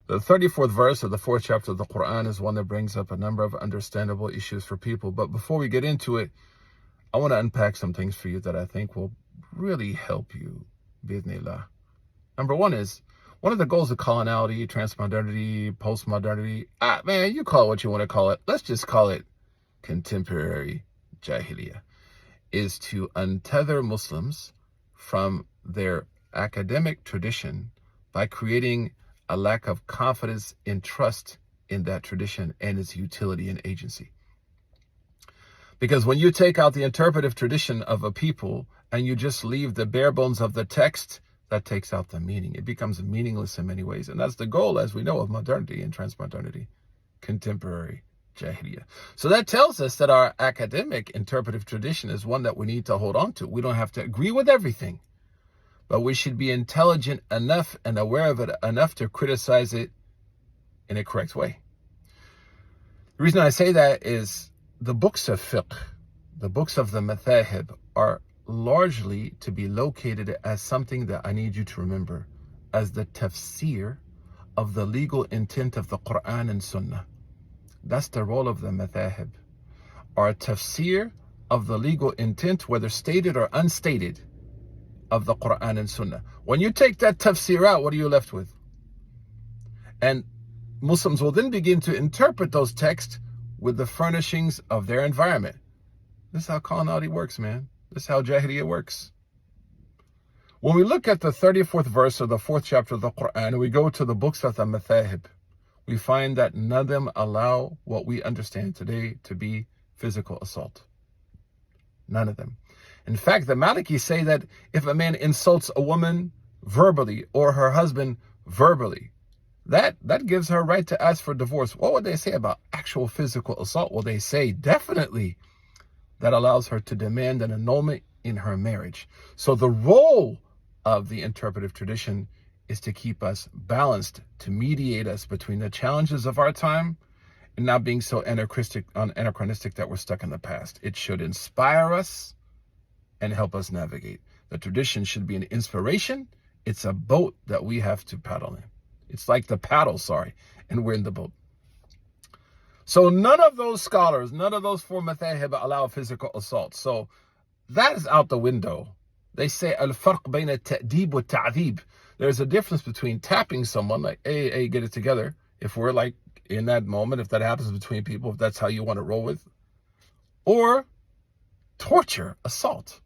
The 34th verse of the 4th chapter of the Quran is one that brings up a number of understandable issues for people. But before we get into it, I want to unpack some things for you that I think will really help you, bi'idhnillah. Number one is, one of the goals of coloniality, transmodernity, postmodernity, man, you call it what you want to call it. Let's just call it contemporary jahiliyyah, is to untether Muslims from their academic tradition by creating a lack of confidence and trust in that tradition and its utility and agency. Because when you take out the interpretive tradition of a people and you just leave the bare bones of the text, that takes out the meaning. It becomes meaningless in many ways. And that's the goal, as we know, of modernity and transmodernity, contemporary jahiliyyah. So that tells us that our academic interpretive tradition is one that we need to hold on to. We don't have to agree with everything, but we should be intelligent enough and aware of it enough to criticize it in a correct way. The reason I say that is the books of fiqh, the books of the madhahib, are largely to be located as something that I need you to remember as the tafsir of the legal intent of the Quran and Sunnah. That's the role of the madhahib, or a tafsir of the legal intent, whether stated or unstated, of the Quran and Sunnah. When you take that tafsir out, what are you left with? And Muslims will then begin to interpret those texts with the furnishings of their environment. This is how coloniality works, man. This is how jahiliyyah works. When we look at the 34th verse of the 4th chapter of the Quran, and we go to the books of the madhahib, we find that none of them allow what we understand today to be physical assault. None of them. In fact, the Malikis say that if a man insults a woman verbally or her husband verbally, that gives her right to ask for divorce. What would they say about actual physical assault? Well, they say definitely that allows her to demand an annulment in her marriage. So the role of the interpretive tradition is to keep us balanced, to mediate us between the challenges of our time and not being so anachronistic that we're stuck in the past. It should inspire us and help us navigate. The tradition should be an inspiration. It's a boat that we have to paddle in. It's like the paddle, and we're in the boat. So none of those scholars, none of those four madhahib allow physical assault. So that is out the window. They say al-farq bayna at-ta'deeb wa at-ta'dheeb. There's a difference between tapping someone, like, hey, get it together. If we're like in that moment, if that happens between people, if that's how you want to roll with, or torture, assault.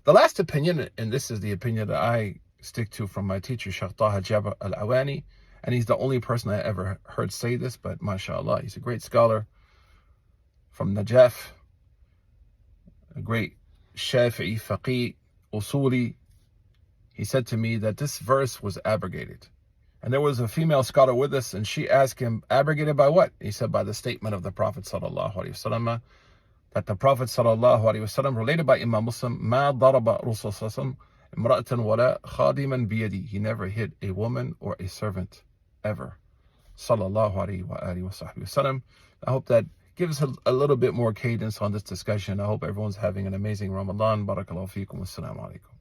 The last opinion, and this is the opinion that I stick to from my teacher, Shaykh Taha Jabr al-Awani, and he's the only person I ever heard say this, but mashallah, he's a great scholar from Najaf, a great Shafi'i, Faqih, Usuli. He said to me that this verse was abrogated. And there was a female scholar with us, and she asked him, abrogated by what? He said, by the statement of the Prophet sallallahu alaihi wasallam, that the Prophet sallallahu alaihi wasallam, related by Imam Muslim, ma daraba Rasul sallallahu imra'atan wala khadiman biyadi. He never hit a woman or a servant ever. Sallallahu alaihi wa alihi wa sahbihi wasallam. I hope that gives a little bit more cadence on this discussion. I hope everyone's having an amazing Ramadan. Barakallahu feekum. Wassalamu alaikum.